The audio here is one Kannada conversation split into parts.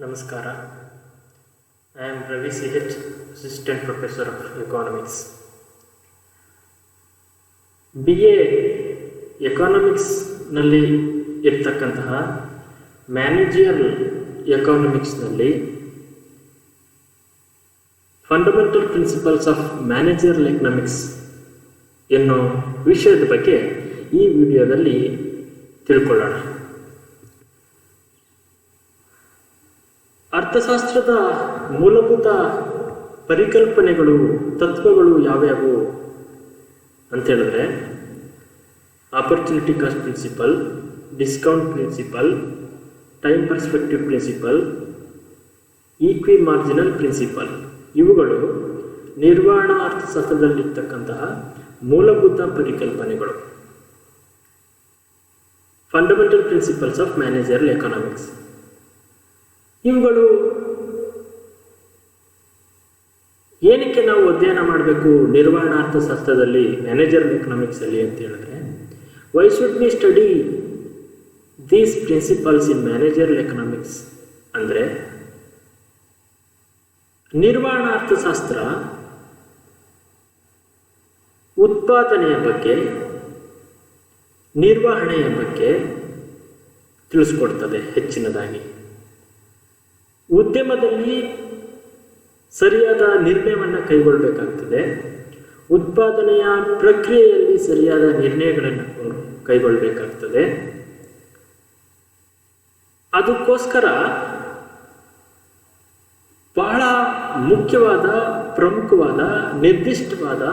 ನಮಸ್ಕಾರ. I am Ravi CH, assistant professor of economics. BA ಎಕಾನಮಿಕ್ಸ್ನಲ್ಲಿ ಇರ್ತಕ್ಕಂತಹ ಮ್ಯಾನೇಜಿಯಲ್ ಎಕಾನಮಿಕ್ಸ್ನಲ್ಲಿ ಫಂಡಮೆಂಟಲ್ ಪ್ರಿನ್ಸಿಪಲ್ಸ್ ಆಫ್ ಮ್ಯಾನೇಜಿಯಲ್ ಎಕನಾಮಿಕ್ಸ್ ಎನ್ನೋ ವಿಷಯದ ಬಗ್ಗೆ ಈ ವಿಡಿಯೋದಲ್ಲಿ ತಿಳ್ಕೊಳ್ಳೋಣ. ಅರ್ಥಶಾಸ್ತ್ರದ ಮೂಲಭೂತ ಪರಿಕಲ್ಪನೆಗಳು, ತತ್ವಗಳು ಯಾವ್ಯಾವು ಅಂತ ಹೇಳಿದ್ರೆ opportunity cost principle, discount principle, time perspective principle, equi marginal principle. ಇವುಗಳು ನಿರ್ವಹಣಾ ಅರ್ಥಶಾಸ್ತ್ರದಲ್ಲಿರ್ತಕ್ಕಂತಹ ಮೂಲಭೂತ ಪರಿಕಲ್ಪನೆಗಳು, fundamental principles of managerial economics. ಇವುಗಳು ಏನಕ್ಕೆ ನಾವು ಅಧ್ಯಯನ ಮಾಡಬೇಕು ನಿರ್ವಹಣಾ ಅರ್ಥಶಾಸ್ತ್ರದಲ್ಲಿ, ಮ್ಯಾನೇಜರಲ್ ಎಕನಾಮಿಕ್ಸ್ ಅಲ್ಲಿ ಅಂತ ಹೇಳಿದ್ರೆ, why should we study these principles in managerial economics ಅಂದರೆ, ನಿರ್ವಹಣಾ ಅರ್ಥಶಾಸ್ತ್ರ ಉತ್ಪಾದನೆಯ ಬಗ್ಗೆ, ನಿರ್ವಹಣೆಯ ಬಗ್ಗೆ ತಿಳಿಸ್ಕೊಡ್ತದೆ. ಹೆಚ್ಚಿನದಾಗಿ ಉದ್ಯಮದಲ್ಲಿ ಸರಿಯಾದ ನಿರ್ಣಯವನ್ನು ಕೈಗೊಳ್ಳಬೇಕಾಗ್ತದೆ, ಉತ್ಪಾದನೆಯ ಪ್ರಕ್ರಿಯೆಯಲ್ಲಿ ಸರಿಯಾದ ನಿರ್ಣಯಗಳನ್ನು ಕೈಗೊಳ್ಳಬೇಕಾಗ್ತದೆ. ಅದಕ್ಕೋಸ್ಕರ ಬಹಳ ಮುಖ್ಯವಾದ, ಪ್ರಮುಖವಾದ, ನಿರ್ದಿಷ್ಟವಾದ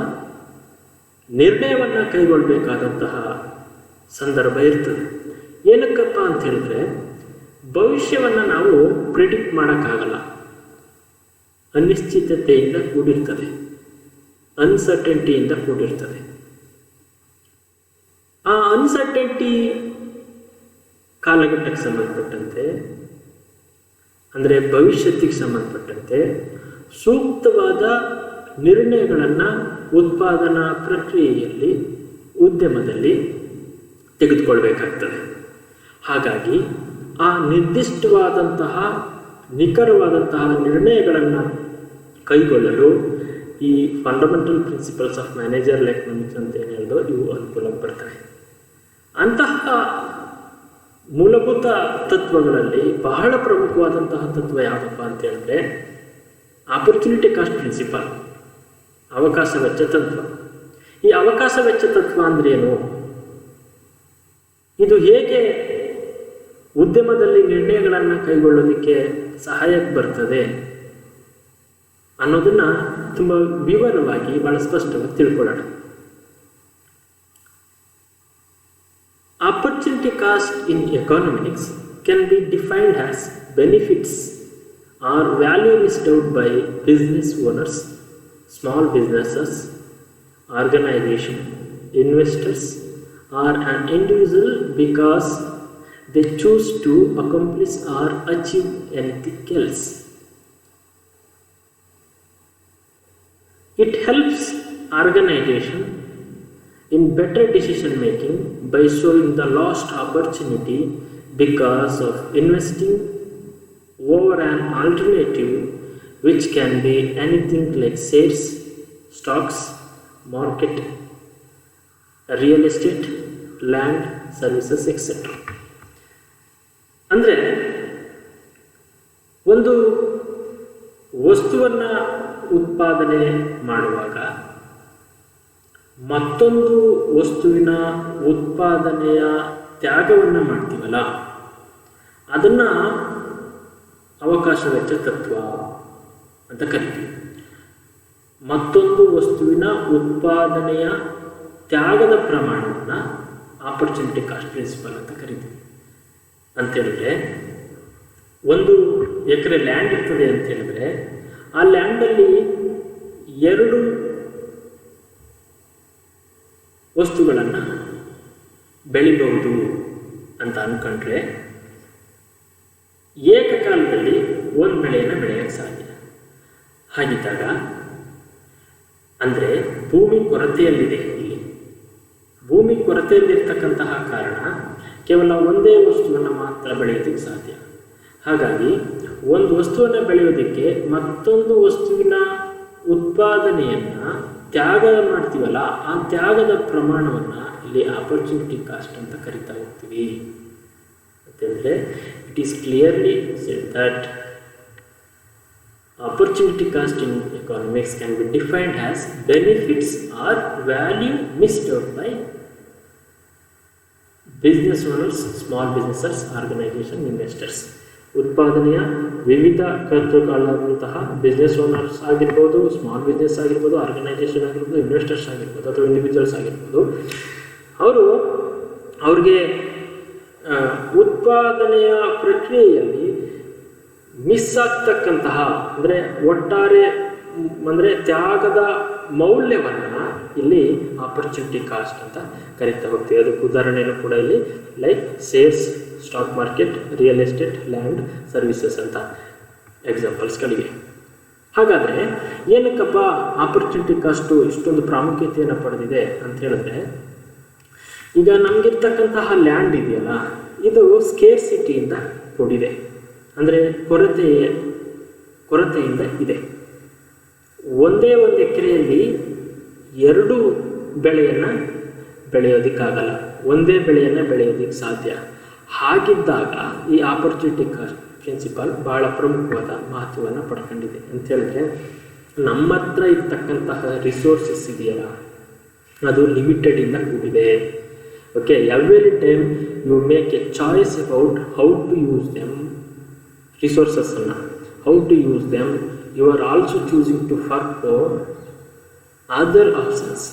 ನಿರ್ಣಯವನ್ನು ಕೈಗೊಳ್ಳಬೇಕಾದಂತಹ ಸಂದರ್ಭ ಇರ್ತದೆ. ಏನಕ್ಕಪ್ಪ ಅಂತ ಹೇಳಿದ್ರೆ, ಭವಿಷ್ಯವನ್ನು ನಾವು ಪ್ರಿಡಿಕ್ಟ್ ಮಾಡೋಕ್ಕಾಗಲ್ಲ, ಅನಿಶ್ಚಿತತೆಯಿಂದ ಕೂಡಿರ್ತದೆ, ಅನ್ಸರ್ಟೆಂಟಿಯಿಂದ ಕೂಡಿರ್ತದೆ. ಆ ಅನ್ಸರ್ಟೆಂಟಿ ಕಾಲಘಟ್ಟಕ್ಕೆ ಸಂಬಂಧಪಟ್ಟಂತೆ, ಅಂದರೆ ಭವಿಷ್ಯತ್ತಿಗೆ ಸಂಬಂಧಪಟ್ಟಂತೆ ಸೂಕ್ತವಾದ ನಿರ್ಣಯಗಳನ್ನು ಉತ್ಪಾದನಾ ಪ್ರಕ್ರಿಯೆಯಲ್ಲಿ, ಉದ್ಯಮದಲ್ಲಿ ತೆಗೆದುಕೊಳ್ಬೇಕಾಗ್ತದೆ. ಹಾಗಾಗಿ ಆ ನಿರ್ದಿಷ್ಟವಾದಂತಹ, ನಿಖರವಾದಂತಹ ನಿರ್ಣಯಗಳನ್ನು ಕೈಗೊಳ್ಳಲು ಈ fundamental principles of managerial economics ಅಂತ ಏನು ಹೇಳಿದ್ರು, ಇವು ಅನುಕೂಲ ಬರ್ತವೆ. ಅಂತಹ ಮೂಲಭೂತ ತತ್ವಗಳಲ್ಲಿ ಬಹಳ ಪ್ರಮುಖವಾದಂತಹ ತತ್ವ ಯಾವುದಪ್ಪ ಅಂತ ಹೇಳಿದ್ರೆ ಆಪರ್ಚುನಿಟಿ ಕಾಸ್ಟ್ ಪ್ರಿನ್ಸಿಪಲ್, ಅವಕಾಶ ವೆಚ್ಚ ತತ್ವ. ಈ ಅವಕಾಶ ವೆಚ್ಚ ತತ್ವ ಅಂದ್ರೆ ಏನು, ಇದು ಹೇಗೆ ಉದ್ಯಮದಲ್ಲಿ ನಿರ್ಣಯಗಳನ್ನು ಕೈಗೊಳ್ಳೋದಕ್ಕೆ ಸಹಾಯಕ್ಕೆ ಬರ್ತದೆ ಅನ್ನೋದನ್ನ ತುಂಬ ವಿವರವಾಗಿ, ಬಹಳ ಸ್ಪಷ್ಟವಾಗಿ ತಿಳ್ಕೊಳ್ಳೋಣ. Opportunity cost in economics can be defined as benefits or value missed out by business owners, small businesses, organization, investors, or an individual because they choose to accomplish or achieve anything else. It helps organization in better decision making by showing the lost opportunity because of investing over an alternative which can be anything like shares, stocks, market, real estate, land, services, etc. ಅಂದರೆ ಒಂದು ವಸ್ತುವನ್ನು ಉತ್ಪಾದನೆ ಮಾಡುವಾಗ ಮತ್ತೊಂದು ವಸ್ತುವಿನ ಉತ್ಪಾದನೆಯ ತ್ಯಾಗವನ್ನು ಮಾಡ್ತೀವಲ್ಲ, ಅದನ್ನು ಅವಕಾಶ ವೆಚ್ಚ ತತ್ವ ಅಂತ ಕರಿತೀವಿ. ಮತ್ತೊಂದು ವಸ್ತುವಿನ ಉತ್ಪಾದನೆಯ ತ್ಯಾಗದ ಪ್ರಮಾಣವನ್ನು ಆಪರ್ಚುನಿಟಿ ಕಾಸ್ಟ್ ಪ್ರಿನ್ಸಿಪಲ್ ಅಂತ ಕರಿತೀವಿ. ಅಂತೇಳಿದ್ರೆ, 1 ಎಕರೆ ಲ್ಯಾಂಡ್ ಇರ್ತದೆ ಅಂತ ಹೇಳಿದ್ರೆ, ಆ ಲ್ಯಾಂಡಲ್ಲಿ 2 ವಸ್ತುಗಳನ್ನು ಬೆಳಿಬಹುದು ಅಂತ ಅಂದ್ಕೊಂಡ್ರೆ, ಏಕಕಾಲದಲ್ಲಿ ಒಂದು ಬೆಳೆಯನ್ನು ಬೆಳೆಯೋಕ್ಕೆ ಸಾಧ್ಯ. ಹಾಗಿದ್ದಾಗ ಅಂದರೆ ಭೂಮಿ ಕೊರತೆಯಲ್ಲಿದೆ. ಇಲ್ಲಿ ಭೂಮಿ ಕೊರತೆಯಲ್ಲಿರ್ತಕ್ಕಂತಹ ಕಾರಣ ಕೇವಲ ಒಂದೇ ವಸ್ತುವನ್ನು ಮಾತ್ರ ಬೆಳೆಯೋದಕ್ಕೆ ಸಾಧ್ಯ. ಹಾಗಾಗಿ ಒಂದು ವಸ್ತುವನ್ನು ಬೆಳೆಯೋದಕ್ಕೆ ಮತ್ತೊಂದು ವಸ್ತುವಿನ ಉತ್ಪಾದನೆಯನ್ನು ತ್ಯಾಗ ಮಾಡ್ತೀವಲ್ಲ, ಆ ತ್ಯಾಗದ ಪ್ರಮಾಣವನ್ನು ಇಲ್ಲಿ ಆಪರ್ಚುನಿಟಿ ಕಾಸ್ಟ್ ಅಂತ ಕರಿತಾ ಹೋಗ್ತೀವಿ. ಅಂತಂದರೆ it is clearly said that opportunity cost in economics can be defined as benefits or value missed out by business owners, small businesses, organization, investors. ಉತ್ಪಾದನೆಯ ವಿವಿಧ ಕರ್ತೃಗಳಾದಂತಹ ಬಿಸ್ನೆಸ್ ಓನರ್ಸ್ ಆಗಿರ್ಬೋದು, ಸ್ಮಾಲ್ ಬಿಸ್ನೆಸ್ ಆಗಿರ್ಬೋದು, ಆರ್ಗನೈಸೇಷನ್ ಆಗಿರ್ಬೋದು, ಇನ್ವೆಸ್ಟರ್ಸ್ ಆಗಿರ್ಬೋದು ಅಥವಾ ಇಂಡಿವಿಜುವಲ್ಸ್ ಆಗಿರ್ಬೋದು, ಅವ್ರಿಗೆ ಉತ್ಪಾದನೆಯ ಪ್ರಕ್ರಿಯೆಯಲ್ಲಿ ಮಿಸ್ ಆಗ್ತಕ್ಕಂತಹ ಅಂದರೆ ಒಟ್ಟಾರೆ ಅಂದರೆ ತ್ಯಾಗದ ಮೌಲ್ಯವನ್ನು ಇಲ್ಲಿ ಆಪರ್ಚುನಿಟಿ ಕಾಸ್ಟ್ ಅಂತ ಕರಿತಾ ಹೋಗ್ತೀವಿ. ಅದಕ್ಕೆ ಉದಾಹರಣೆಯೂ ಕೂಡ ಇಲ್ಲಿ like shares, stock market, real estate, land, services ಅಂತ ಎಕ್ಸಾಂಪಲ್ಸ್ಗಳಿವೆ. ಹಾಗಾದರೆ ಏನಕ್ಕಪ್ಪ ಆಪರ್ಚುನಿಟಿ ಕಾಸ್ಟು ಇಷ್ಟೊಂದು ಪ್ರಾಮುಖ್ಯತೆಯನ್ನು ಪಡೆದಿದೆ ಅಂತ ಹೇಳಿದ್ರೆ, ಈಗ ನಮಗಿರ್ತಕ್ಕಂತಹ ಲ್ಯಾಂಡ್ ಇದೆಯಲ್ಲ, ಇದು ಸ್ಕೇರ್ಸಿಟಿಯಿಂದ ಕೂಡಿದೆ, ಅಂದರೆ ಕೊರತೆಯಿಂದ ಇದೆ. ಒಂದೇ ಒಂದು ಎಕರೆಯಲ್ಲಿ ಎರಡು ಬೆಳೆಯನ್ನು ಬೆಳೆಯೋದಕ್ಕಾಗಲ್ಲ, ಒಂದೇ ಬೆಳೆಯನ್ನು ಬೆಳೆಯೋದಕ್ಕೆ ಸಾಧ್ಯ. ಹಾಗಿದ್ದಾಗ ಈ ಆಪರ್ಚುನಿಟಿ ಕಾಸ್ಟ್ ಪ್ರಿನ್ಸಿಪಲ್ ಭಾಳ ಪ್ರಮುಖವಾದ ಮಹತ್ವವನ್ನು ಪಡ್ಕೊಂಡಿದೆ. ಅಂತ ಹೇಳಿದ್ರೆ, ನಮ್ಮ ಹತ್ರ ಇರ್ತಕ್ಕಂತಹ ರಿಸೋರ್ಸಸ್ ಇದೆಯಲ್ಲ, ಅದು ಲಿಮಿಟೆಡಿಂದ ಕೂಡಿದೆ. Okay, every time you make a choice about how to use them, ರಿಸೋರ್ಸಸ್ಸನ್ನು how to use them, you are also choosing to forgo other options.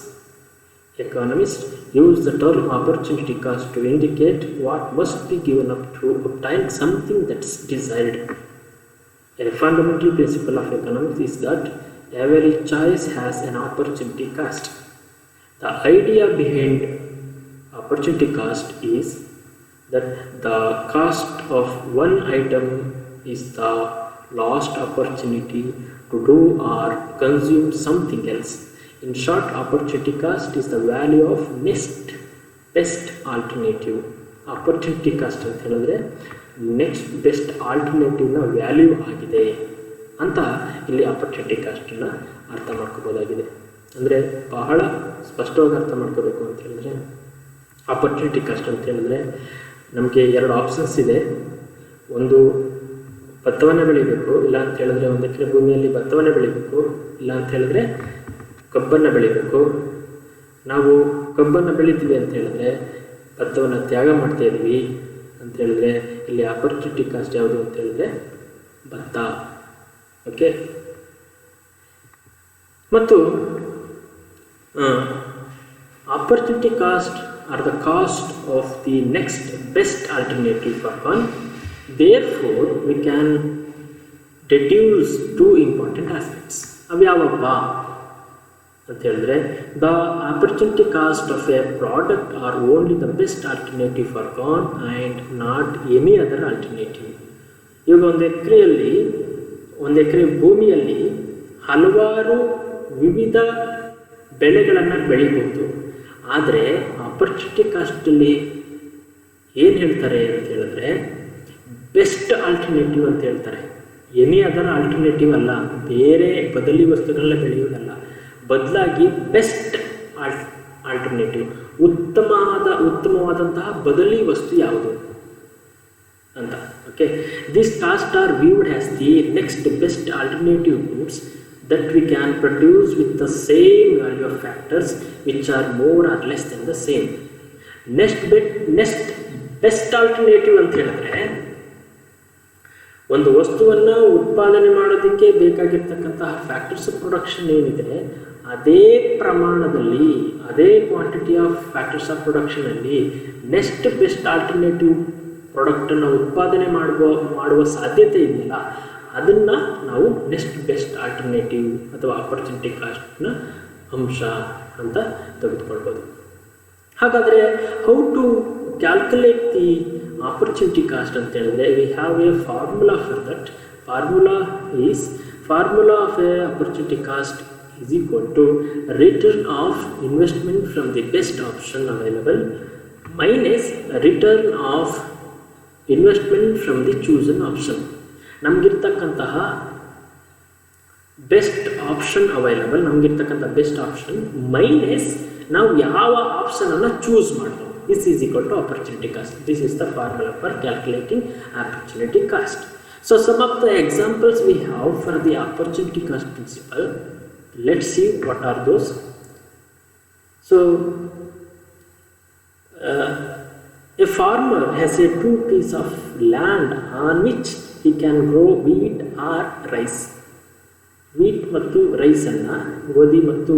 Economists use the term opportunity cost to indicate what must be given up to obtain something that's desired. A fundamental principle of economics is that every choice has an opportunity cost. The idea behind opportunity cost is that the cost of one item is the lost opportunity to do or consume something else. In short, opportunity cost is the value of next best alternative. Opportunity cost ಅಂತ ಹೇಳಿದ್ರೆ ನೆಕ್ಸ್ಟ್ ಬೆಸ್ಟ್ ಆಲ್ಟರ್ನೇಟಿವ್ನ ವ್ಯಾಲ್ಯೂ ಆಗಿದೆ ಅಂತ ಇಲ್ಲಿ ಆಪರ್ಚುನಿಟಿ ಕಾಸ್ಟನ್ನು ಅರ್ಥ ಮಾಡ್ಕೋಬೋದಾಗಿದೆ. ಅಂದರೆ ಬಹಳ ಸ್ಪಷ್ಟವಾಗಿ ಅರ್ಥ ಮಾಡ್ಕೋಬೇಕು ಅಂತ ಹೇಳಿದ್ರೆ, ಆಪರ್ಚುನಿಟಿ ಕಾಸ್ಟ್ ಅಂತ ಹೇಳಿದ್ರೆ ನಮಗೆ ಎರಡು ಆಪ್ಷನ್ಸ್ ಇದೆ. ಒಂದು ಭತ್ತವನ್ನು ಬೆಳಿಬೇಕು, ಇಲ್ಲ ಅಂತ ಹೇಳಿದ್ರೆ ಒಂದು ಎಕರೆ ಭೂಮಿಯಲ್ಲಿ ಭತ್ತವನ್ನು ಬೆಳಿಬೇಕು, ಇಲ್ಲ ಅಂತ ಹೇಳಿದ್ರೆ ಕಬ್ಬನ್ನು ಬೆಳಿಬೇಕು. ನಾವು ಕಬ್ಬನ್ನು ಬೆಳಿತೀವಿ ಅಂತ ಹೇಳಿದ್ರೆ ಭತ್ತವನ್ನು ತ್ಯಾಗ ಮಾಡ್ತಾ ಇದ್ವಿ ಅಂತ ಹೇಳಿದ್ರೆ ಇಲ್ಲಿ ಆಪರ್ಚುನಿಟಿ ಕಾಸ್ಟ್ ಯಾವುದು ಅಂತ ಹೇಳಿದ್ರೆ ಭತ್ತ. ಓಕೆ, ಮತ್ತು opportunity cost are the cost of the next best alternative for one. Therefore, we can deduce two important aspects. ಅವ್ಯಾವಪ್ಪ ಅಂತ ಹೇಳಿದ್ರೆ, the opportunity cost of A product are only the best alternative for gone and not any other alternative. ಇವಾಗ ಒಂದು ಎಕರೆ ಭೂಮಿಯಲ್ಲಿ ಹಲವಾರು ವಿವಿಧ ಬೆಳೆಗಳನ್ನು ಬೆಳಿಬೋದು. ಆದರೆ ಆಪರ್ಚುನಿಟಿ ಕಾಸ್ಟಲ್ಲಿ ಏನು ಹೇಳ್ತಾರೆ ಅಂತ ಹೇಳಿದ್ರೆ ಬೆಸ್ಟ್ ಆಲ್ಟರ್ನೇಟಿವ್ ಅಂತ ಹೇಳ್ತಾರೆ. ಎನಿ ಅದರ್ ಆಲ್ಟರ್ನೇಟಿವ್ ಅಲ್ಲ, ಬೇರೆ ಬದಲಿ ವಸ್ತುಗಳನ್ನ ಬೆಳೆಯೋದಲ್ಲ, ಬದಲಾಗಿ ಬೆಸ್ಟ್ ಆಲ್ಟರ್ನೇಟಿವ್, ಉತ್ತಮವಾದಂತಹ ಬದಲಿ ವಸ್ತು ಯಾವುದು ಅಂತ. Okay, this cost are viewed as the next best alternative goods that we can produce with the same value of factors which are more or less than the same. Next best alternative ಅಂತ ಹೇಳಿದ್ರೆ, ಒಂದು ವಸ್ತುವನ್ನು ಉತ್ಪಾದನೆ ಮಾಡೋದಕ್ಕೆ ಬೇಕಾಗಿರ್ತಕ್ಕಂತಹ ಫ್ಯಾಕ್ಟರ್ಸ್ ಆಫ್ ಪ್ರೊಡಕ್ಷನ್ ಏನಿದೆ, ಅದೇ ಪ್ರಮಾಣದಲ್ಲಿ ಅದೇ ಕ್ವಾಂಟಿಟಿ ಆಫ್ ಫ್ಯಾಕ್ಟರ್ಸ್ ಆಫ್ ಪ್ರೊಡಕ್ಷನಲ್ಲಿ ನೆಕ್ಸ್ಟ್ ಬೆಸ್ಟ್ ಆಲ್ಟರ್ನೇಟಿವ್ ಪ್ರಾಡಕ್ಟನ್ನು ಉತ್ಪಾದನೆ ಮಾಡುವ ಸಾಧ್ಯತೆ ಇದೆಯಲ್ಲ, ಅದನ್ನು ನಾವು ನೆಕ್ಸ್ಟ್ ಬೆಸ್ಟ್ ಆಲ್ಟರ್ನೇಟಿವ್ ಅಥವಾ ಆಪರ್ಚುನಿಟಿ ಕಾಸ್ಟ್ನ ಅಂಶ ಅಂತ ತೆಗೆದುಕೊಳ್ಬೋದು. ಹಾಗಾದರೆ how to calculate the opportunity cost ಅಂತ ಹೇಳಿದ್ರೆ, we have a formula for that. Formula of a opportunity cost is equal to return of investment from the best option available minus return of investment from the chosen option. ನಮಗಿರ್ತಕ್ಕಂತಹ ಬೆಸ್ಟ್ ಆಪ್ಷನ್ ಅವೈಲಬಲ್, ನಮಗಿರ್ತಕ್ಕಂಥ ಬೆಸ್ಟ್ ಆಪ್ಷನ್ ಮೈನಸ್ ನಾವು ಯಾವ ಆಪ್ಷನನ್ನು ಚೂಸ್ ಮಾಡೋದು. This is equal to opportunity cost. This is the formula for calculating opportunity cost. So some of the examples we have for the opportunity cost principle. Let's see what are those. So a farmer has a 2 piece of land on which he can grow wheat or rice. wheat ಮತ್ತು ರೈಸನ್ನು, ಗೋಧಿ ಮತ್ತು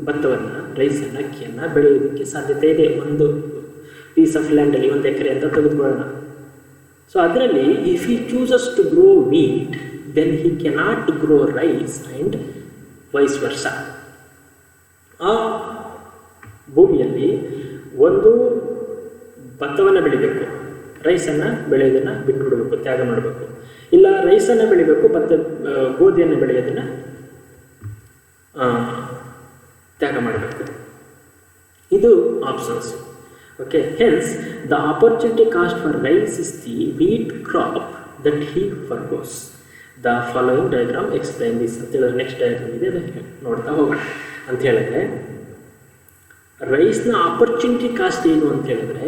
ಭತ್ತವನ್ನು, ರೈಸನ್ನು, ಅಕ್ಕಿಯನ್ನು ಬೆಳೆಯೋದಕ್ಕೆ ಸಾಧ್ಯತೆ ಇದೆ. ಒಂದು ಪೀಸ್ ಆಫ್ ಲ್ಯಾಂಡಲ್ಲಿ, 1 ಎಕರೆ ಅಂತ ತೆಗೆದುಕೊಳ್ಳೋಣ. ಸೊ ಅದರಲ್ಲಿ if he chooses to grow wheat, then he cannot grow rice and vice versa. ಆ ಭೂಮಿಯಲ್ಲಿ ಒಂದು ಭತ್ತವನ್ನು ಬೆಳಿಬೇಕು, ರೈಸನ್ನು ಬೆಳೆಯೋದನ್ನು ಬಿಟ್ಟುಬಿಡಬೇಕು, ತ್ಯಾಗ ಮಾಡಬೇಕು. ಇಲ್ಲ ರೈಸನ್ನು ಬೆಳಿಬೇಕು, ಗೋಧಿಯನ್ನು ಬೆಳೆಯೋದನ್ನು ತ್ಯಾಗ ಮಾಡಬೇಕು. ಇದು options. Okay, hence the opportunity cost for rice is the wheat crop that he forgoes. The following diagram explain this. ಅಂತ ಹೇಳಿದ್ರೆ ನೆಕ್ಸ್ಟ್ ಡಯಾಗ್ರಾಮ್ ಇದೆ, ಅದಕ್ಕೆ ನೋಡ್ತಾ ಹೋಗೋಣ. ಅಂತ ಹೇಳಿದ್ರೆ ರೈಸ್ನ ಆಪರ್ಚುನಿಟಿ ಕಾಸ್ಟ್ ಏನು ಅಂತ ಹೇಳಿದ್ರೆ,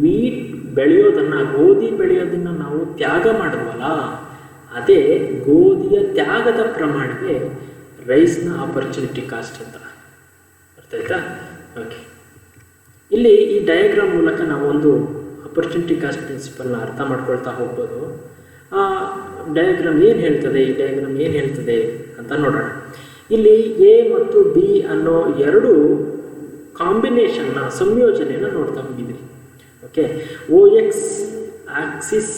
ವೀಟ್ ಬೆಳೆಯೋದನ್ನು, ಗೋಧಿ ಬೆಳೆಯೋದನ್ನು ನಾವು ತ್ಯಾಗ ಮಾಡಿದ್ವಲ್ಲ, ಅದೇ ಗೋಧಿಯ ತ್ಯಾಗದ ಪ್ರಮಾಣವೇ ರೈಸ್ನ ಆಪರ್ಚುನಿಟಿ ಕಾಸ್ಟ್ ಅಂತ. ಅರ್ಥ ಆಯ್ತಾ? ಓಕೆ, ಇಲ್ಲಿ ಈ ಡಯಾಗ್ರಾಮ್ ಮೂಲಕ ನಾವು ಒಂದು ಆಪರ್ಚುನಿಟಿ ಕಾಸ್ಟ್ ಪ್ರಿನ್ಸಿಪಲ್ನ ಅರ್ಥ ಮಾಡ್ಕೊಳ್ತಾ ಹೋಗ್ಬೋದು. ಆ ಡಯಾಗ್ರಾಮ್ ಏನು ಹೇಳ್ತದೆ, ಈ ಡಯಾಗ್ರಾಮ್ ಏನು ಹೇಳ್ತದೆ ಅಂತ ನೋಡೋಣ. ಇಲ್ಲಿ ಎ ಮತ್ತು ಬಿ ಅನ್ನೋ ಎರಡು ಕಾಂಬಿನೇಷನ್ನ, ಸಂಯೋಜನೆಯನ್ನು ನೋಡ್ತಾ ಹೋಗಿದ್ವಿ. ಓಕೆ, ಓ ಎಕ್ಸ್ ಆಕ್ಸಿಸ್,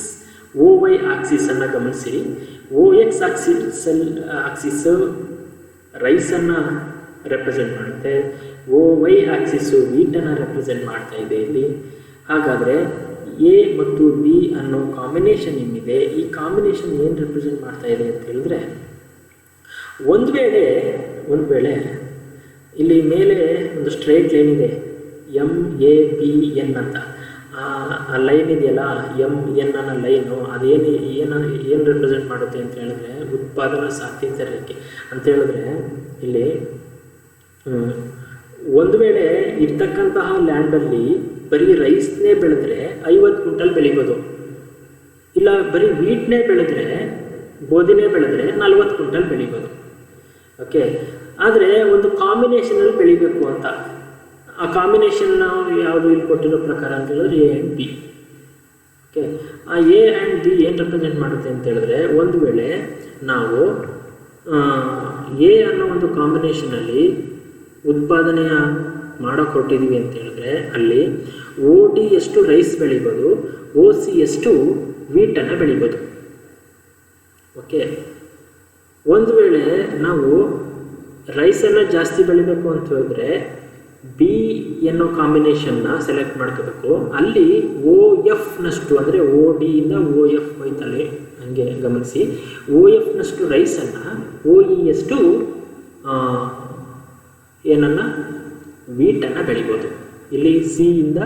ಓ ವೈ ಆಕ್ಸಿಸನ್ನು ಗಮನಿಸಿರಿ. ಓ ಎಕ್ಸ್ ಆಕ್ಸಿಸ್ ರೈಸನ್ನು ರೆಪ್ರೆಸೆಂಟ್ ಮಾಡುತ್ತೆ, ಓ ವೈ ಆಕ್ಸಿಸು ವೀಟನ್ನು ರೆಪ್ರೆಸೆಂಟ್ ಮಾಡ್ತಾ ಇದೆ ಇಲ್ಲಿ. ಹಾಗಾದರೆ ಎ ಮತ್ತು ಬಿ ಅನ್ನೋ ಕಾಂಬಿನೇಷನ್ ಏನಿದೆ, ಈ ಕಾಂಬಿನೇಷನ್ ಏನು ರೆಪ್ರೆಸೆಂಟ್ ಮಾಡ್ತಾ ಇದೆ ಅಂತ ಹೇಳಿದ್ರೆ, ಒಂದು ವೇಳೆ ಇಲ್ಲಿ ಮೇಲೆ ಒಂದು ಸ್ಟ್ರೈಟ್ ಲೈನ್ ಇದೆ, ಎಮ್ ಎ ಬಿ ಎನ್ ಅಂತ. ಆ ಲೈನ್ ಇದೆಯಲ್ಲ, ಎಮ್ ಎನ್ ಅನ್ನೋ ಲೈನು, ಏನು ರೆಪ್ರೆಸೆಂಟ್ ಮಾಡುತ್ತೆ ಅಂತ ಹೇಳಿದ್ರೆ, ಉತ್ಪಾದನಾ ಸಾಧ್ಯತೆ ರೇಖೆ ಅಂತ ಹೇಳಿದ್ರೆ, ಇಲ್ಲಿ ಒಂದು ವೇಳೆ ಇರ್ತಕ್ಕಂತಹ ಲ್ಯಾಂಡಲ್ಲಿ ಬರೀ ರೈಸ್ನೇ ಬೆಳೆದ್ರೆ 50 ಕ್ವಿಂಟಲ್ ಬೆಳಿಬೋದು. ಇಲ್ಲ ಬರೀ ವೀಟ್ನೇ ಬೆಳೆದ್ರೆ, ಗೋಧಿನೇ ಬೆಳೆದ್ರೆ 40 ಕ್ವಿಂಟಲ್ ಬೆಳಿಬೋದು. ಓಕೆ, ಆದರೆ ಒಂದು ಕಾಂಬಿನೇಷನಲ್ಲಿ ಬೆಳಿಬೇಕು ಅಂತ, ಆ ಕಾಂಬಿನೇಷನ್ ನಾವು ಯಾವುದು ಇಲ್ಲಿ ಕೊಟ್ಟಿರೋ ಪ್ರಕಾರ ಅಂತ ಹೇಳಿದ್ರೆ ಎ ಆ್ಯಂಡ್ ಬಿ. ಓಕೆ, ಆ ಎ ಆ್ಯಂಡ್ ಬಿ ಏನು ರೆಪ್ರೆಸೆಂಟ್ ಮಾಡುತ್ತೆ ಅಂತ ಹೇಳಿದ್ರೆ, ಒಂದು ವೇಳೆ ನಾವು ಎ ಅನ್ನೋ ಒಂದು ಕಾಂಬಿನೇಷನಲ್ಲಿ ಉತ್ಪಾದನೆಯ ಮಾಡೋಕೆ ಹೊರಟಿದ್ದೀವಿ ಅಂತ ಹೇಳಿದ್ರೆ, ಅಲ್ಲಿ ಓ ಡಿ ಎಷ್ಟು ರೈಸ್ ಬೆಳಿಬೋದು, ಓ ಸಿ ಎಷ್ಟು ವೀಟನ್ನು ಬೆಳಿಬೋದು. ಓಕೆ, ಒಂದು ವೇಳೆ ನಾವು ರೈಸನ್ನು ಜಾಸ್ತಿ ಬೆಳಿಬೇಕು ಅಂತ ಹೇಳಿದ್ರೆ ಬಿ ಅನ್ನೋ ಕಾಂಬಿನೇಷನ್ನ ಸೆಲೆಕ್ಟ್ ಮಾಡ್ಕೋಬೇಕು. ಅಲ್ಲಿ ಓ ಎಫ್ನಷ್ಟು, ಅಂದರೆ ಓ ಡಿಯಿಂದ ಓ ಎಫ್ ಹೋಯ್ತಲ್ಲಿ, ಹಾಗೆ ಗಮನಿಸಿ, ಓ ಎಫ್ನಷ್ಟು ರೈಸನ್ನು ಓ ಇಯಷ್ಟು ಏನನ್ನು ವೀಟನ್ನು ಬೆಳಿಬೋದು. ಇಲ್ಲಿ ಸಿ ಇಂದ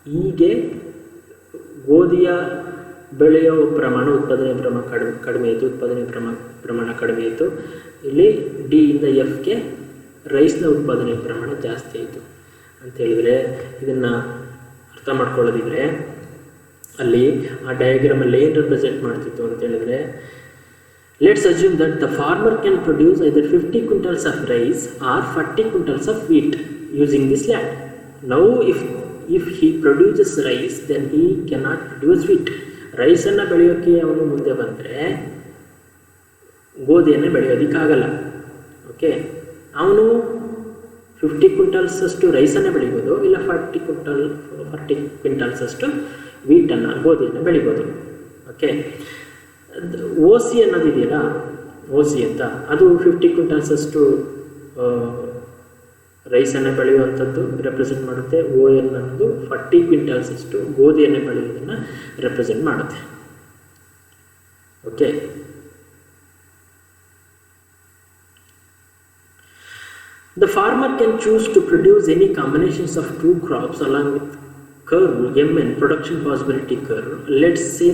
ಇಗೆ ಗೋಧಿಯ ಬೆಳೆಯೋ ಪ್ರಮಾಣ, ಉತ್ಪಾದನೆ ಪ್ರಮಾಣ ಕಡಿಮೆ ಇತ್ತು, ಉತ್ಪಾದನೆ ಪ್ರಮಾಣ ಕಡಿಮೆ ಇತ್ತು. ಇಲ್ಲಿ ಡಿ ಇಂದ ಎಫ್ಗೆ ರೈಸ್ನ ಉತ್ಪಾದನೆ ಪ್ರಮಾಣ ಜಾಸ್ತಿ ಆಯಿತು ಅಂತ ಹೇಳಿದರೆ, ಇದನ್ನು ಅರ್ಥ ಮಾಡ್ಕೊಳ್ಳೋದಿದ್ರೆ ಅಲ್ಲಿ ಆ ಡಯಾಗ್ರಾಮಲ್ಲಿ ಏನು ರೆಪ್ರೆಸೆಂಟ್ ಮಾಡ್ತಿತ್ತು ಅಂತ ಹೇಳಿದರೆ, let's assume that the farmer can produce either 50 quintals of rice or 40 quintals of wheat using this land. Now if he produces rice, then he cannot produce wheat. ರೈಸನ್ನು ಬೆಳೆಯೋಕ್ಕೆ ಅವನು ಮುಂದೆ ಬಂದರೆ ಗೋಧಿಯನ್ನು ಬೆಳೆಯೋದಕ್ಕಾಗಲ್ಲ. ಓಕೆ, ಅವನು 50 ಕ್ವಿಂಟಲ್ಸಷ್ಟು ರೈಸನ್ನು ಬೆಳಿಬೋದು, ಇಲ್ಲ 40 ಕ್ವಿಂಟಲ್ಸಷ್ಟು ವೀಟನ್ನು, ಗೋಧಿಯನ್ನು ಬೆಳಿಬೋದು. ಓಕೆ, ಓ ಸಿ ಅನ್ನೋದಿದೆಯಲ್ಲ, ಓ ಸಿ ಅಂತ, ಅದು 50 ಕ್ವಿಂಟಲ್ಸಷ್ಟು ರೈಸನ್ನು ಬೆಳೆಯುವಂಥದ್ದು ರೆಪ್ರೆಸೆಂಟ್ ಮಾಡುತ್ತೆ. ಓ ಎನ್ ಅನ್ನೋದು 40 ಕ್ವಿಂಟಲ್ಸಷ್ಟು ಗೋಧಿಯನ್ನು ಬೆಳೆಯೋದನ್ನು ರೆಪ್ರೆಸೆಂಟ್ ಮಾಡುತ್ತೆ. Okay, the farmer can choose to produce any combinations of two crops along with curve Mn, production possibility curve, let's say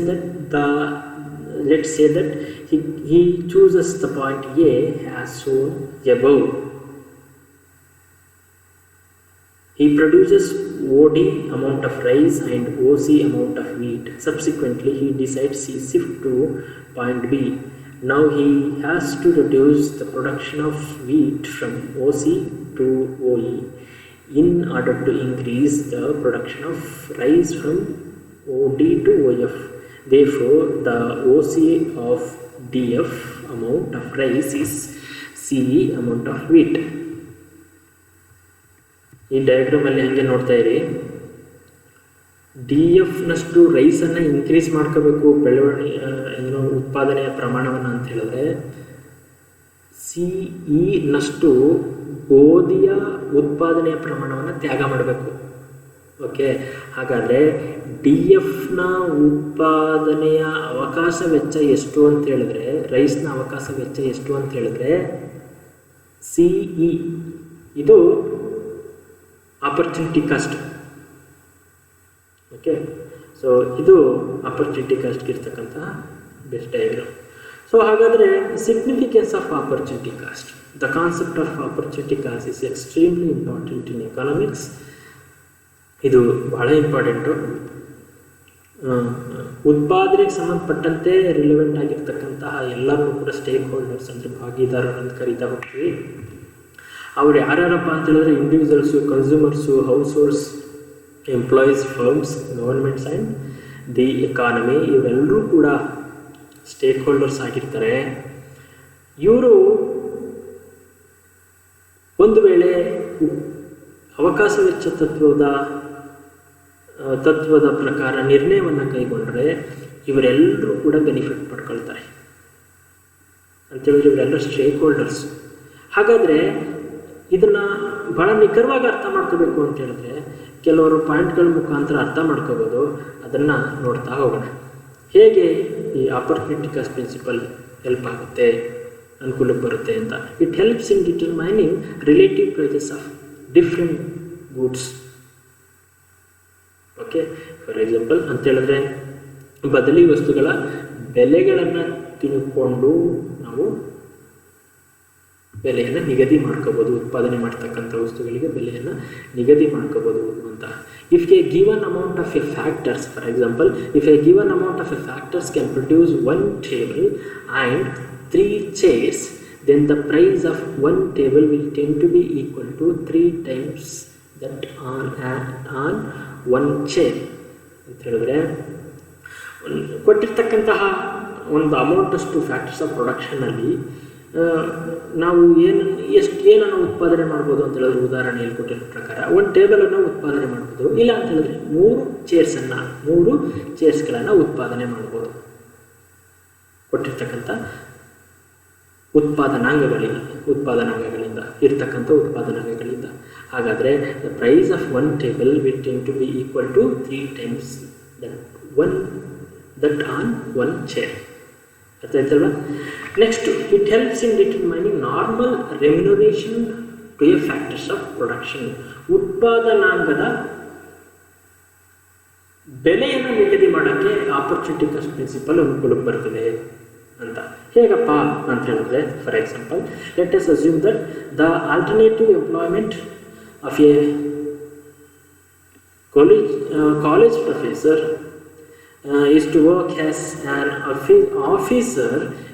that he chooses the point A as shown above. He produces OD amount of rice and OC amount of wheat. Subsequently, he decides he shift to point B. Now he has to reduce the production of wheat from OC to OE in order to increase the production of rice from OD to OF. Therefore, the OC of DF amount of rice is CE amount of wheat. ಈ ಡಯಾಗ್ರಾಮಲ್ಲಿ ಹಾಗೆ ನೋಡ್ತಾ ಇರಿ, ಡಿ ಎಫ್ನಷ್ಟು ರೈಸನ್ನು ಇನ್ಕ್ರೀಸ್ ಮಾಡ್ಕೋಬೇಕು ಬೆಳವಣಿಗೆ ಉತ್ಪಾದನೆಯ ಪ್ರಮಾಣವನ್ನು ಅಂತ ಹೇಳಿದ್ರೆ ಸಿ ಇನಷ್ಟು ಗೋಧಿಯ ಉತ್ಪಾದನೆಯ ಪ್ರಮಾಣವನ್ನು ತ್ಯಾಗ ಮಾಡಬೇಕು. ಓಕೆ, ಹಾಗಾದರೆ ಡಿ ಎಫ್ನ ಉತ್ಪಾದನೆಯ ಅವಕಾಶ ವೆಚ್ಚ ಎಷ್ಟು ಅಂತ ಹೇಳಿದ್ರೆ, ರೈಸ್ನ ಅವಕಾಶ ವೆಚ್ಚ ಎಷ್ಟು ಅಂತ ಹೇಳಿದ್ರೆ ಸಿ ಇ, ಇದು ಆಪರ್ಚುನಿಟಿ ಕಾಸ್ಟ್. ಓಕೆ, ಸೊ ಇದು ಆಪರ್ಚುನಿಟಿ ಕಾಸ್ಟ್ಗೆ ಇರ್ತಕ್ಕಂತಹ ಬೆಸ್ಟ್ ಡಯಾಗ್ರಾಮ್. ಸೊ ಹಾಗಾದರೆ significance of opportunity cost, the concept of opportunity cost is extremely important in economics. ಇದು ಬಹಳ ಇಂಪಾರ್ಟೆಂಟು. ಉತ್ಪಾದನೆಗೆ ಸಂಬಂಧಪಟ್ಟಂತೆ ರಿಲೆವೆಂಟ್ ಆಗಿರ್ತಕ್ಕಂತಹ ಎಲ್ಲರೂ ಕೂಡ ಸ್ಟೇಕ್ ಹೋಲ್ಡರ್ಸ್ ಅಂದರೆ ಭಾಗಿದಾರರು ಅಂತ ಕರೀತಾ ಹೋಗ್ತೀವಿ. ಅವ್ರು ಯಾರ್ಯಾರಪ್ಪ ಅಂತ ಹೇಳಿದ್ರೆ individuals, consumers, house holds, employees, firms, governments and the economy, ಇವರೆಲ್ಲರೂ ಕೂಡ ಸ್ಟೇಕ್ ಹೋಲ್ಡರ್ಸ್ ಆಗಿರ್ತಾರೆ. ಇವರು ಒಂದು ವೇಳೆ ಅವಕಾಶ ವೆಚ್ಚ ತತ್ವದ ಪ್ರಕಾರ ನಿರ್ಣಯವನ್ನು ಕೈಗೊಂಡ್ರೆ ಇವರೆಲ್ಲರೂ ಕೂಡ ಬೆನಿಫಿಟ್ ಪಡ್ಕೊಳ್ತಾರೆ ಅಂತೇಳಿದ್ರೆ ಇವರೆಲ್ಲ ಸ್ಟೇಕ್ ಹೋಲ್ಡರ್ಸ್. ಹಾಗಾದರೆ ಇದನ್ನು ಭಾಳ ನಿಖರವಾಗಿ ಅರ್ಥ ಮಾಡ್ಕೋಬೇಕು ಅಂತ ಹೇಳಿದ್ರೆ ಕೆಲವರು ಪಾಯಿಂಟ್ಗಳ ಮುಖಾಂತರ ಅರ್ಥ ಮಾಡ್ಕೋಬೋದು. ಅದನ್ನು ನೋಡ್ತಾ ಹೋಗೋಣ. ಹೇಗೆ ಈ ಆಪರ್ಚುನಿಟಿ ಕಾಸ್ಟ್ ಪ್ರಿನ್ಸಿಪಲ್ ಹೆಲ್ಪ್ ಆಗುತ್ತೆ, ಅನುಕೂಲಕ್ಕೆ ಬರುತ್ತೆ ಅಂತ. It helps in determining relative prices of different goods. Okay, for example ಅಂತ ಹೇಳಿದ್ರೆ ಬದಲಿ ವಸ್ತುಗಳ ಬೆಲೆಗಳನ್ನು ತಿಳ್ಕೊಂಡು ನಾವು ಬೆಲೆಯನ್ನು ನಿಗದಿ ಮಾಡ್ಕೋಬೋದು. ಉತ್ಪಾದನೆ ಮಾಡ್ತಕ್ಕಂಥ ವಸ್ತುಗಳಿಗೆ ಬೆಲೆಯನ್ನು ನಿಗದಿ ಮಾಡ್ಕೋಬೋದು ಅಂತ. If A given amount of A factors, for example if A given amount of A factors can produce 1 table and 3 chairs, then the price of 1 table will tend to be equal to 3 times that on 1 chair ಅಂತ ಹೇಳಿದ್ರೆ ಕೊಟ್ಟಿರ್ತಕ್ಕಂತಹ ಒಂದು ಅಮೌಂಟಷ್ಟು ಫ್ಯಾಕ್ಟರ್ಸ್ ಆಫ್ ಪ್ರೊಡಕ್ಷನಲ್ಲಿ ನಾವು ಏನನ್ನು ಉತ್ಪಾದನೆ ಮಾಡ್ಬೋದು ಅಂತ ಹೇಳಿದ್ರೆ, ಉದಾಹರಣೆ ಹೇಳ್ಕೊಟ್ಟಿರೋ ಪ್ರಕಾರ 1 ಟೇಬಲನ್ನು ಉತ್ಪಾದನೆ ಮಾಡ್ಬೋದು. ಇಲ್ಲ ಅಂತ ಹೇಳಿದ್ರೆ 3 ಚೇರ್ಸ್ಗಳನ್ನು ಉತ್ಪಾದನೆ ಮಾಡ್ಬೋದು ಕೊಟ್ಟಿರ್ತಕ್ಕಂಥ ಉತ್ಪಾದನಾಂಗಗಳಿಂದ ಇರ್ತಕ್ಕಂಥ. ಹಾಗಾದರೆ the price of 1 table will tend to be equal to 3 times that on 1 chair. ಅರ್ಥ ಆಯ್ತಲ್ವ? Next, it helps in determining normal remuneration to a factors of production. ಉತ್ಪಾದನಾಂಗದ ಬೆಲೆಯನ್ನು ನಿಗದಿ ಮಾಡೋಕ್ಕೆ ಆಪರ್ಚುನಿಟಿ ಕಾಸ್ಟ್ ಪ್ರಿನ್ಸಿಪಲ್ ಅನುಕೂಲಕ್ಕೆ ಬರ್ತದೆ ಅಂತ. ಹೇಗಪ್ಪ ಅಂತ ಹೇಳಿದ್ರೆ, for example let us assume that the alternative employment of A college professor is to work as an officer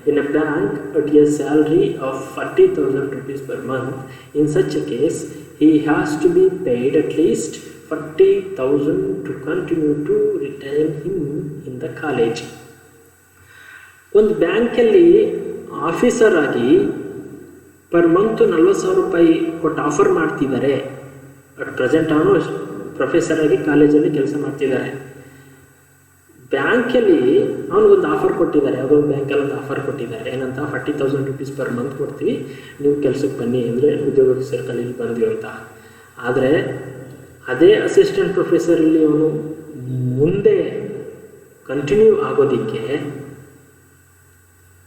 in a bank at a salary of 40,000 rupees per month. In such a case, he has to be paid at least 40,000 to continue to retain him in the college. ಒಂದು ಬ್ಯಾಂಕಲ್ಲಿ ಆಫೀಸರ್ ಆಗಿ ಪರ್ ಮಂತ್ 40,000 ರೂಪಾಯಿ ಕೊಟ್ಟು ಆಫರ್ ಮಾಡ್ತಿದ್ದಾರೆ. ಅಟ್ ಪ್ರೆಸೆಂಟ್ ಅವನು ಪ್ರೊಫೆಸರ್ ಆಗಿ ಕಾಲೇಜಲ್ಲಿ ಕೆಲಸ ಮಾಡ್ತಿದ್ದಾರೆ. ಬ್ಯಾಂಕಲ್ಲಿ ಅವನಿಗೊಂದು ಆಫರ್ ಕೊಟ್ಟಿದ್ದಾರೆ, ಯಾವುದೊಂದು ಬ್ಯಾಂಕಲ್ಲಿ ಒಂದು ಆಫರ್ ಕೊಟ್ಟಿದ್ದಾರೆ. ಏನಂತ, 40,000 ರೂಪೀಸ್ ಪರ್ ಮಂತ್ ಕೊಡ್ತೀವಿ, ನೀವು ಕೆಲಸಕ್ಕೆ ಬನ್ನಿ ಅಂದರೆ ಉದ್ಯೋಗ ಸರ್ಕಲಲ್ಲಿ ಬಂದ್ವಿ ಅಂತ. ಆದರೆ ಅದೇ ಅಸಿಸ್ಟೆಂಟ್ ಪ್ರೊಫೆಸರಲ್ಲಿ ಅವನು ಮುಂದೆ ಕಂಟಿನ್ಯೂ ಆಗೋದಕ್ಕೆ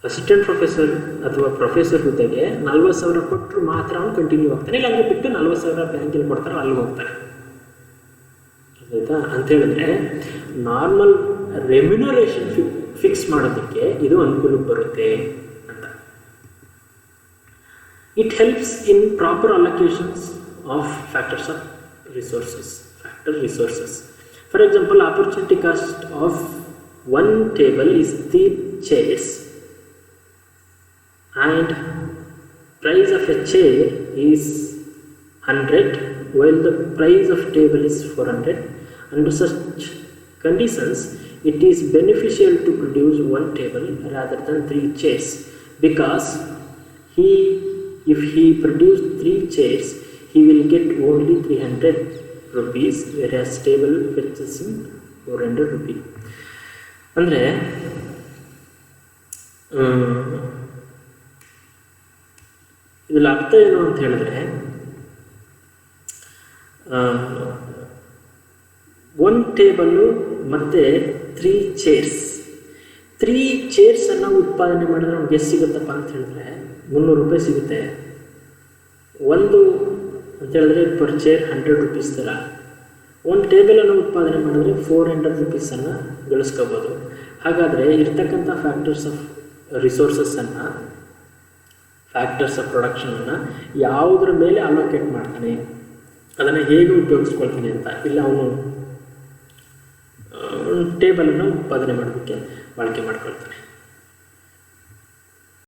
ಅಸಿಸ್ಟೆಂಟ್ ಪ್ರೊಫೆಸರ್ ಅಥವಾ ಪ್ರೊಫೆಸರ್ ಹುದ್ದೆಗೆ 40,000 ಕೊಟ್ಟರು ಮಾತ್ರ ಅವನು ಕಂಟಿನ್ಯೂ ಆಗ್ತಾನೆ. ಇಲ್ಲ ಅಂದರೆ ಬಿಟ್ಟು 40,000 ಬ್ಯಾಂಕಲ್ಲಿ ಕೊಡ್ತಾರೆ, ಅಲ್ಲಿಗೆ ಹೋಗ್ತಾರೆ. ಗೊತ್ತಾ ಅಂತ ಹೇಳಿದ್ರೆ ನಾರ್ಮಲ್ ರೆಮ್ಯುನರೇಷನ್ ಫಿಕ್ಸ್ ಮಾಡೋದಕ್ಕೆ ಇದು ಅನುಕೂಲಕ್ಕೆ ಬರುತ್ತೆ ಅಂತ. It helps in proper allocations of factor resources. For example, opportunity cost of one table is 3 chairs and price of a chair is 100 while the price of table is 400. Under such conditions, it is beneficial to produce one table rather than 3 chairs, because if he produced 3 chairs, he will get only 300 rupees, whereas table fetches him 400 rupees. ಅಂದರೆ ಇದರ ಅರ್ಥ ಏನು ಅಂತ ಹೇಳಿದ್ರೆ, ಒನ್ ಟೇಬಲ್ಲು ಮತ್ತು 3 ಚೇರ್ಸನ್ನು ಉತ್ಪಾದನೆ ಮಾಡಿದ್ರೆ ನಮ್ಗೆ ಎಷ್ಟು ಸಿಗುತ್ತಪ್ಪ ಅಂತ ಹೇಳಿದ್ರೆ 300 ರೂಪಾಯಿ ಸಿಗುತ್ತೆ. ಒಂದು ಅಂತ ಹೇಳಿದ್ರೆ ಪರ್ ಚೇರ್ 100 ರೂಪೀಸ್ ಥರ. ಒಂದು ಟೇಬಲನ್ನು ಉತ್ಪಾದನೆ ಮಾಡಿದ್ರೆ 400 ರೂಪೀಸನ್ನು ಗಳಿಸ್ಕೋಬೋದು. ಹಾಗಾದರೆ ಇರ್ತಕ್ಕಂಥ ಫ್ಯಾಕ್ಟರ್ಸ್ ಆಫ್ ರಿಸೋರ್ಸಸ್ಸನ್ನು, ಫ್ಯಾಕ್ಟರ್ಸ್ ಆಫ್ ಪ್ರೊಡಕ್ಷನನ್ನು ಯಾವುದ್ರ ಮೇಲೆ ಅಲೋಕೇಟ್ ಮಾಡ್ತಾನೆ, ಅದನ್ನು ಹೇಗೆ ಉಪಯೋಗಿಸ್ಕೊಳ್ತೀನಿ ಅಂತ. ಇಲ್ಲ ಅವನು ಟೇಬಲನ್ನು ಉತ್ಪಾದನೆ ಮಾಡೋದಕ್ಕೆ ಬಳಕೆ ಮಾಡ್ಕೊಳ್ತಾನೆ.